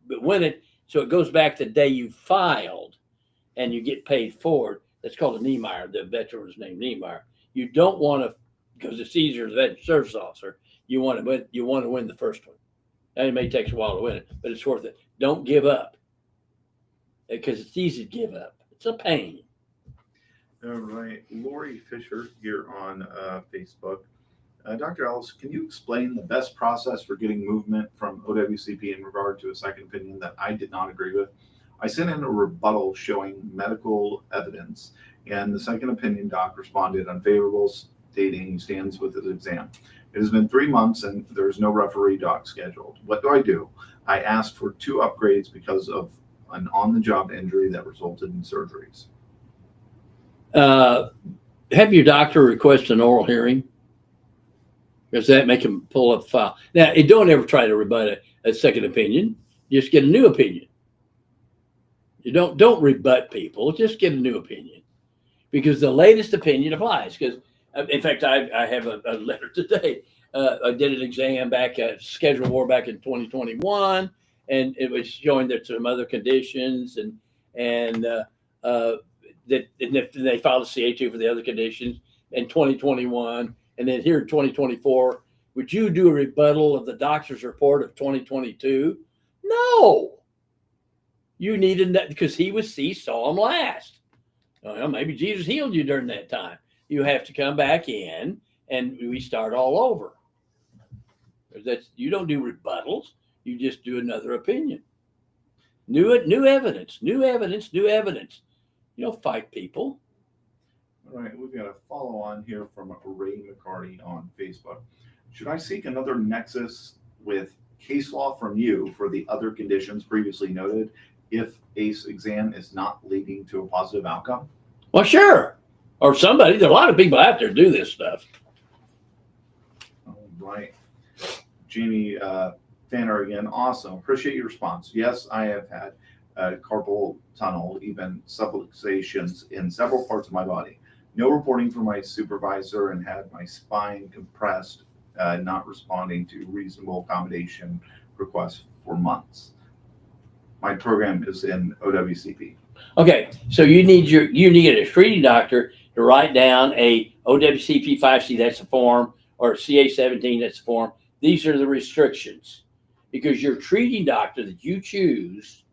but when it, so it goes back to the day you filed and you get paid for it. That's called a Niemeyer. The veteran was named Niemeyer. You don't want to, because it's easier as a veteran service officer. You want to win the first one. And it may take a while to win it, but it's worth it. Don't give up, because it's easy to give up. It's a pain. All right. Lori Fisher here on Facebook. Dr. Ellis, can you explain the best process for getting movement from OWCP in regard to a second opinion that I did not agree with? I sent in a rebuttal showing medical evidence, and the second opinion doc responded unfavorable, stating he stands with his exam. It has been 3 months and there is no referee doc scheduled. What do? I asked for 2 upgrades because of an on-the-job injury that resulted in surgeries. Have your doctor request an oral hearing. Does that make them pull up the file? Now, don't ever try to rebut a second opinion. Just get a new opinion. You don't rebut people. Just get a new opinion, because the latest opinion applies. Because, in fact, I have a letter today. I did an exam back at Schedule War back in 2021, and it was showing that some other conditions and that they filed a CA2 for the other conditions in 2021. And then here in 2024, would you do a rebuttal of the doctor's report of 2022? No. You needed that because he saw him last. Well, maybe Jesus healed you during that time. You have to come back in and we start all over. You don't do rebuttals. You just do another opinion. New evidence. You don't fight people. All right, we've got a follow on here from Ray McCarty on Facebook. Should I seek another Nexus with case law from you for the other conditions previously noted if ACE exam is not leading to a positive outcome? Well, sure. Or somebody. There are a lot of people out there do this stuff. All right. Jamie Fanner again. Awesome. Appreciate your response. Yes, I have had carpal tunnel, even subluxations in several parts of my body. No reporting from my supervisor and had my spine compressed, not responding to reasonable accommodation requests for months. My program is in OWCP. Okay, so you need a treating doctor to write down a OWCP 5C, that's the form, or CA17, that's the form. These are the restrictions, because your treating doctor that you choose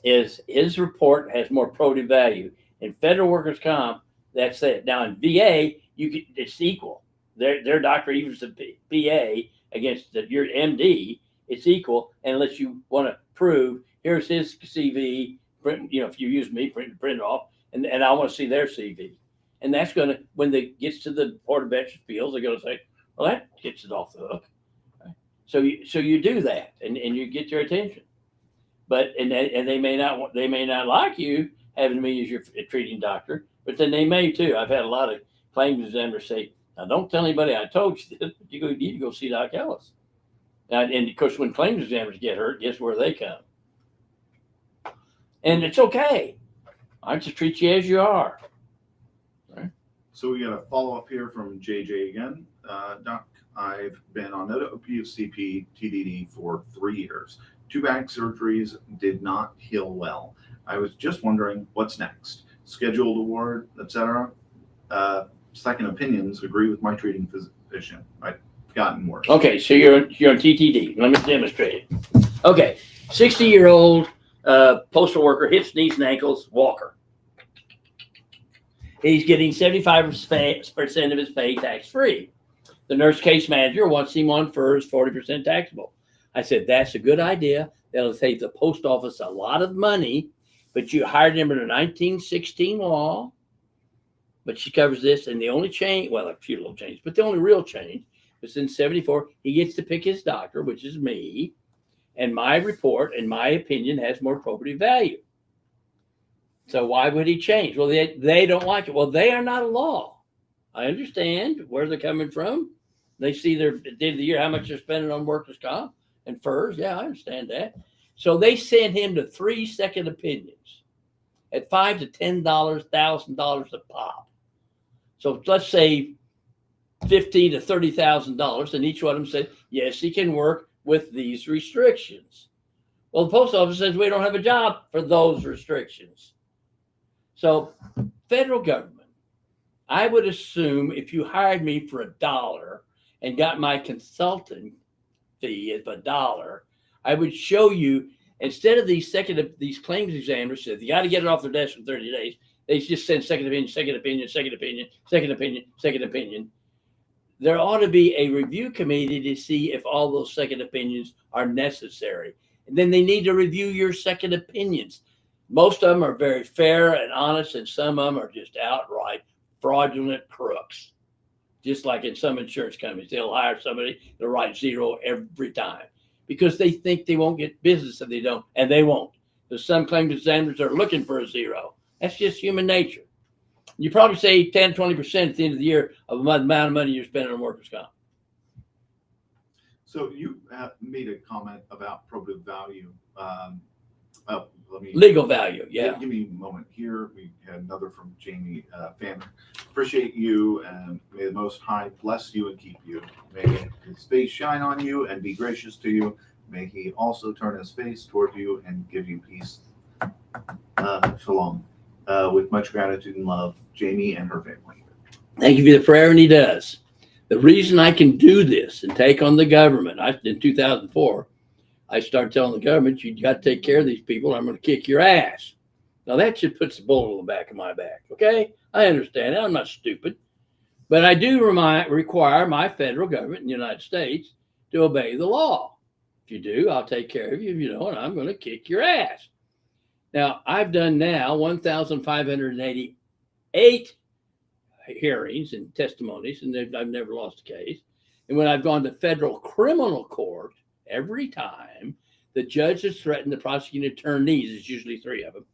his report has more probative value. In federal workers' comp, that's it. Now in VA, it's equal. Their doctor, even if it's a PA against your MD, it's equal, unless you want to prove here's his CV. Print, if you use me, print it off, and I want to see their CV, and that's going to, when it gets to the Board of Veterans' Appeals, they're going to say, well, that gets it off the hook. So you do that, and you get their attention, but and they may not like you having me as your treating doctor, but then they may too. I've had a lot of claims examiners say, now don't tell anybody I told you this, but you need to go see Doc Ellis. And of course, when claims examiners get hurt, guess where they come? And it's okay. I just treat you as you are. Right. So we got a follow up here from JJ again. Doc, I've been on OPCP TDD for 3 years. 2 back surgeries did not heal well. I was just wondering what's next. Scheduled award, etc. Second opinions agree with my treating physician. I've gotten worse. Okay, so you're on TTD. Let me demonstrate it. Okay, 60-year-old postal worker, hips, knees, and ankles, walker. He's getting 75% of his pay tax-free. The nurse case manager wants him on FERS 40% taxable. I said, that's a good idea. That'll save the post office a lot of money, but you hired him under 1916 law, but she covers this, and the only change, well, a few little changes, but the only real change was in 74, he gets to pick his doctor, which is me, and my report, in my opinion, has more probative value. So why would he change? Well, they don't like it. Well, they are not a law. I understand where they're coming from. They see at the end of the year how much they're spending on workers' comp and FERS. Yeah, I understand that. So they sent him to 3 second opinions at $5,000 to $10,000 a pop. So let's say $15,000 to $30,000, and each one of them said, yes, he can work with these restrictions. Well, the post office says we don't have a job for those restrictions. So federal government, I would assume if you hired me for $1 and got my consultant fee at $1, I would show you, instead of these claims examiners said you got to get it off their desk in 30 days, they just send second opinion, second opinion, second opinion, second opinion, second opinion. There ought to be a review committee to see if all those second opinions are necessary. And then they need to review your second opinions. Most of them are very fair and honest, and some of them are just outright fraudulent crooks. Just like in some insurance companies, they'll hire somebody to write 0 every time because they think they won't get business if they don't, and they won't. There's some claims examiners are looking for a 0. That's just human nature. You probably say 10, 20% at the end of the year of the amount of money you're spending on workers' comp. So you made a comment about probative value. Let me Legal value, yeah. Give me a moment here. We had another from Jamie Fanner. Appreciate you, and may the Most High bless you and keep you. May His face shine on you and be gracious to you. May He also turn His face toward you and give you peace. Shalom. With much gratitude and love, Jamie and her family. Thank you for the prayer, and he does. The reason I can do this and take on the government, in 2004, I started telling the government, you got to take care of these people. I'm going to kick your ass. Now that should put a bullet on the back of my back. Okay. I understand that. I'm not stupid, but I do require my federal government in the United States to obey the law. If you do, I'll take care of you, and I'm going to kick your ass. Now I've done 1,588 hearings and testimonies, and I've never lost a case. And when I've gone to federal criminal court, every time the judge has threatened the prosecuting attorneys, it's usually 3 of them,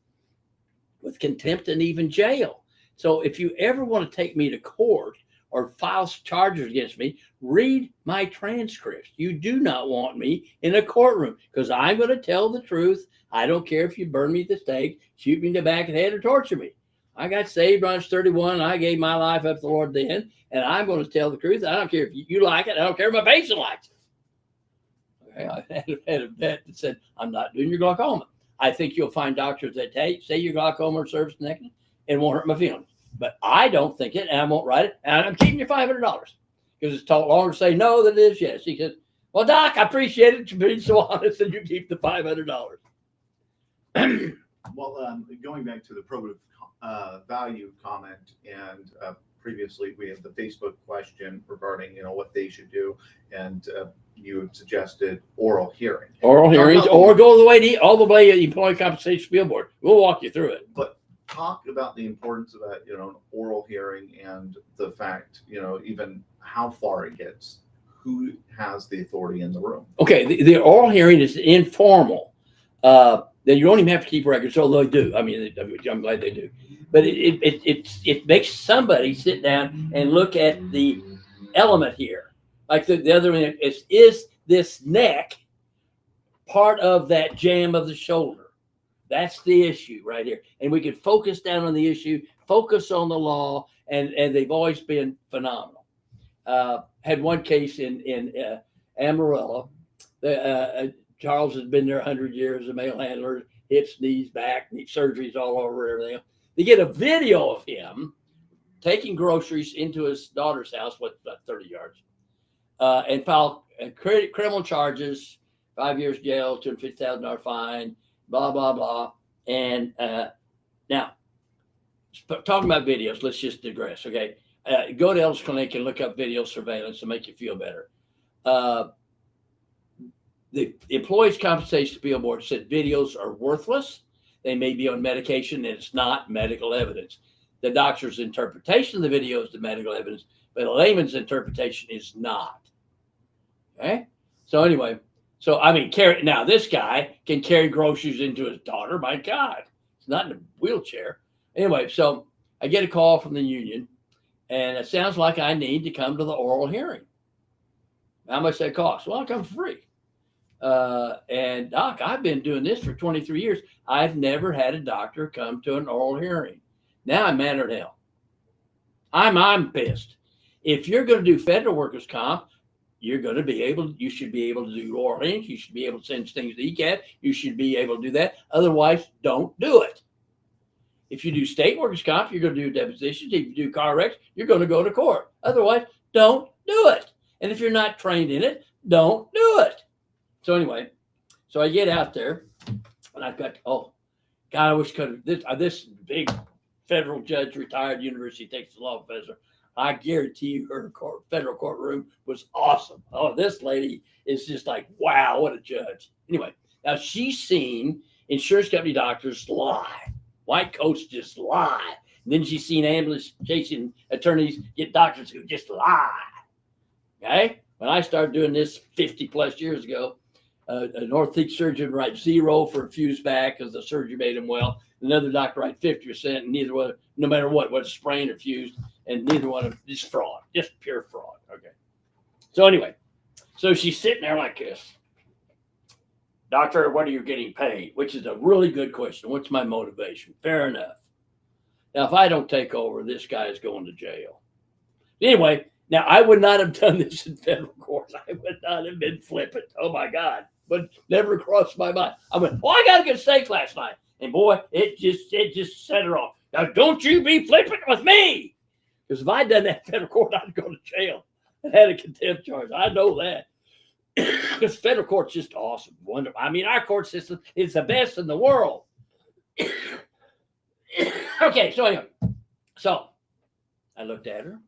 with contempt and even jail. So if you ever want to take me to court or file charges against me, read my transcripts. You do not want me in a courtroom, because I'm going to tell the truth. I don't care if you burn me at the stake, shoot me in the back of the head, or torture me. I got saved when I was 31. I gave my life up to the Lord then, and I'm going to tell the truth. I don't care if you like it. I don't care if my patient likes it. I had a vet that said, I'm not doing your glaucoma. I think you'll find doctors that say your glaucoma or service connected and won't hurt my feelings. But I don't think it, and I won't write it, and I'm keeping you $500 because it's longer to say no than it is yes. He said, well, Doc, I appreciate it. You're being so honest, and you keep the $500. Well, going back to the probative value comment, and previously we had the Facebook question regarding, what they should do, and you had suggested oral hearing. Oral hearings, or go all the way to the Employee Compensation Appeal Board. We'll walk you through it. But talk about the importance of that, an oral hearing, and the fact, even how far it gets, who has the authority in the room. Okay, the oral hearing is informal. Then you don't even have to keep records, although they do. I mean, I'm glad they do. But it makes somebody sit down and look at the element here. Like the other one is this neck part of that jam of the shoulder? That's the issue right here. And we can focus down on the issue, focus on the law, and they've always been phenomenal. Had one case in Amarillo. Charles has been there 100 years, a mail handler, hips, knees, back, knee surgeries all over everything. They get a video of him taking groceries into his daughter's house, about 30 yards, and file criminal charges, 5 years jail, $250,000 fine, blah, blah, blah. And now, talking about videos, let's just digress, okay? Go to Ellis Clinic and look up video surveillance to make you feel better. The Employees Compensation Appeal Board said videos are worthless. They may be on medication, and it's not medical evidence. The doctor's interpretation of the video is the medical evidence, but a layman's interpretation is not. Okay? So anyway, now this guy can carry groceries into his daughter. My God, it's not in a wheelchair. Anyway, so I get a call from the union, and it sounds like I need to come to the oral hearing. How much that cost? Well, I'll come for free. And Doc, I've been doing this for 23 years. I've never had a doctor come to an oral hearing. Now I'm mad at hell. I'm pissed. If you're going to do federal workers' comp, you should be able to do oral hearings. You should be able to send things to ECAT. You should be able to do that. Otherwise, don't do it. If you do state workers' comp, you're going to do depositions. If you do car wrecks, you're going to go to court. Otherwise, don't do it. And if you're not trained in it, don't do it. So anyway, so I get out there, and I've got, God, I wish this big federal judge, retired University of Texas law professor, I guarantee you her federal courtroom was awesome. Oh, this lady is just like, wow, what a judge. Anyway, now she's seen insurance company doctors lie. White coats just lie. And then she's seen ambulance chasing attorneys get doctors who just lie. Okay? When I started doing this 50 plus years ago, an orthopedic surgeon would write 0 for a fused back because the surgery made him well. Another doctor write 50%, and neither one, no matter what sprained or fused, and neither one of just fraud, just pure fraud. Okay. So anyway, So she's sitting there like this. Doctor, what are you getting paid? Which is a really good question. What's my motivation? Fair enough. Now, if I don't take over, this guy is going to jail. Anyway, now I would not have done this in federal court. I would not have been flippant. Oh my God. But never crossed my mind. I went, oh, I got a good steak last night. And boy, it just set her off. Now, don't you be flippant with me. Because if I'd done that in federal court, I'd go to jail and had a contempt charge. I know that. Because federal court's just awesome. Wonderful. I mean, our court system is the best in the world. Okay, so anyway. So I looked at her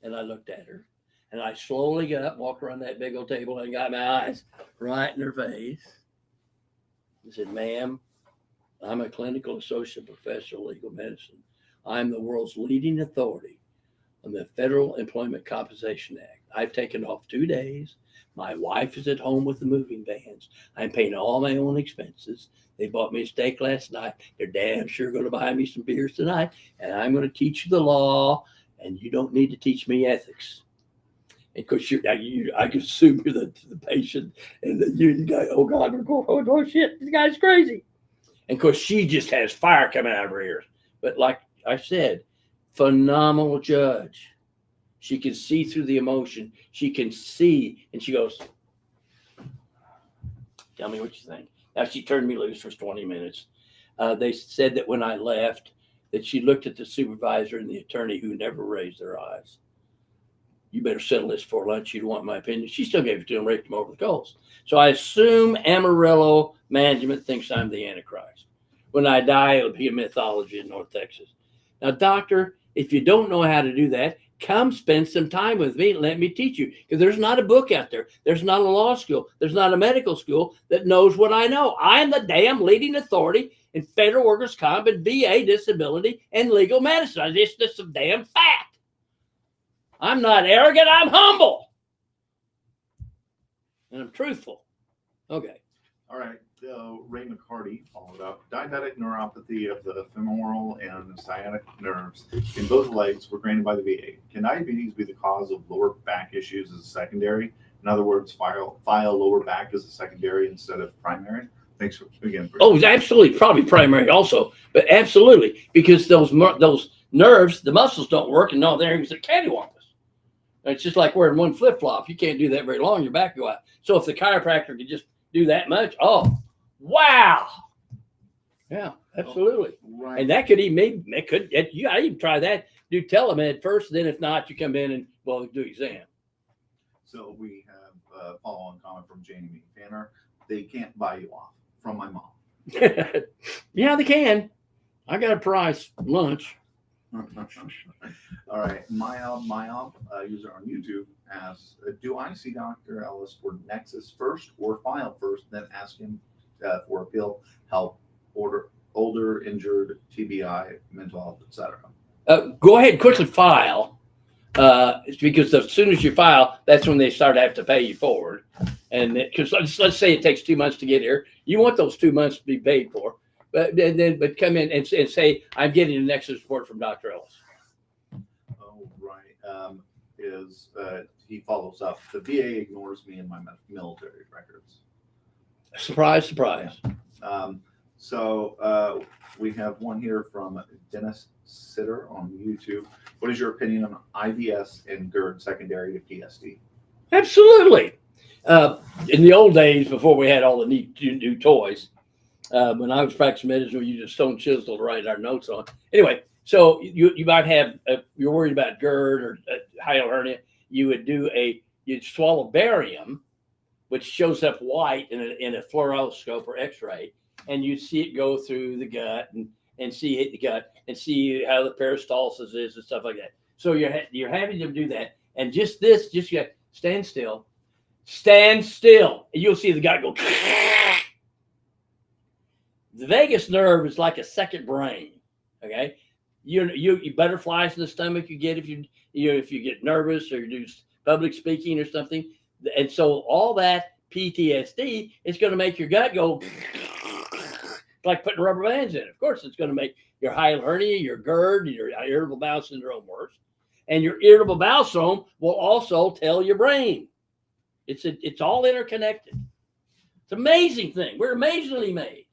and I looked at her. And I slowly got up, walked around that big old table, and got my eyes right in her face. I said, ma'am, I'm a clinical associate professor of legal medicine. I'm the world's leading authority on the Federal Employment Compensation Act. I've taken off 2 days. My wife is at home with the moving vans. I'm paying all my own expenses. They bought me a steak last night. They're damn sure going to buy me some beers tonight. And I'm going to teach you the law, and you don't need to teach me ethics. And because I can assume you're the patient, and you go, oh God, we're going, oh shit, this guy's crazy. And of course, she just has fire coming out of her ears. But like I said, phenomenal judge. She can see through the emotion. She can see, and she goes, tell me what you think. Now, she turned me loose for 20 minutes. They said that when I left, that she looked at the supervisor and the attorney who never raised their eyes. You better settle this for lunch. You don't want my opinion. She still gave it to him, raked him over the coals. So I assume Amarillo management thinks I'm the Antichrist. When I die, it'll be a mythology in North Texas. Now, doctor, if you don't know how to do that, come spend some time with me and let me teach you. Because there's not a book out there. There's not a law school. There's not a medical school that knows what I know. I'm the damn leading authority in federal workers' comp and VA disability and legal medicine. It's just a damn fact. I'm not arrogant. I'm humble. And I'm truthful. Okay. All right. Ray McCarty followed up. Diabetic neuropathy of the femoral and sciatic nerves in both legs were granted by the VA. Can diabetes be the cause of lower back issues as a secondary? In other words, file lower back as a secondary instead of primary? Thanks for, again. Oh, absolutely. Probably primary also. But absolutely. Because those nerves, the muscles don't work, and no, they're cattywampus. It's just like wearing one flip-flop. You can't do that very long. Your back go out. So if the chiropractor could just do that much, oh, wow. Yeah, absolutely. Oh, right. And that could even, you gotta even try that. Do telemed first, then if not, you come in and, well, do exam. So we have a follow-on comment from Jamie Fanner. They can't buy you off from my mom. Yeah, they can. I got a price lunch. All right, Myob, user on YouTube asks, do I see Dr. Ellis for Nexus first or file first, then ask him for appeal, help, older, injured, TBI, mental health, etc.? Go ahead and quickly file. Because as soon as you file, that's when they start to have to pay you forward. And because let's say it takes 2 months to get here, you want those 2 months to be paid for. But come in and say, I'm getting a Nexus report from Dr. Ellis. Oh, right. He follows up. The VA ignores me in my military records. Surprise, surprise. So we have one here from Dennis Sitter on YouTube. What is your opinion on IBS and GERD secondary to PSD? Absolutely. In the old days, before we had all the neat new toys, when I was practicing medicine, we used a stone chisel to write our notes on. Anyway, so you might have, you're worried about GERD or hiatal hernia, you'd swallow barium, which shows up white in a fluoroscope or x-ray, and you'd see it go through the gut and see the gut and see how the peristalsis is and stuff like that. So you're having them do that. And you stand still, and you'll see the guy go. The vagus nerve is like a second brain. Okay, you butterflies in the stomach you get if you get nervous or you do public speaking or something, and so all that PTSD is going to make your gut go like putting rubber bands in. Of course, it's going to make your hiatal hernia, your GERD, your irritable bowel syndrome worse, and your irritable bowel syndrome will also tell your brain It's all interconnected. It's an amazing thing. We're amazingly made.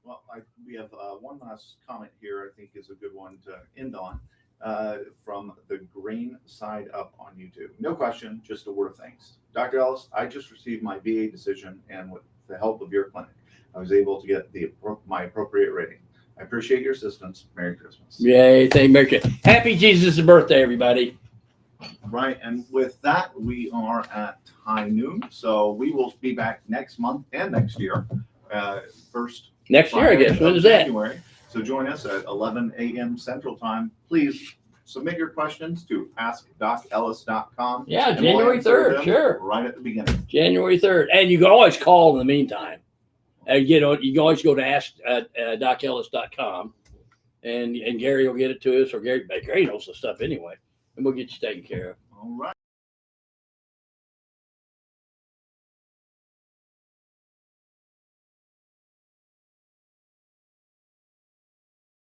Well, we have one last comment here. I think is a good one to end on from the Green Side Up on YouTube. No question, just a word of thanks. Dr. Ellis, I just received my VA decision, and with the help of your clinic, I was able to get my appropriate rating. I appreciate your assistance. Merry Christmas. Yay, thank you. Merry Christmas. Happy Jesus' birthday, everybody. Right, and with that, we are at high noon, so we will be back next month and next year. First Next year, I guess. When is that? January. So join us at 11 a.m. Central Time. Please submit your questions to askdocellis.com. Yeah, and we'll January answer 3rd, them sure. right at the beginning. January 3rd. And you can always call in the meantime. You can always go to askdocellis.com and Gary will get it to us, or Gary knows the stuff anyway, and we'll get you taken care of. All right.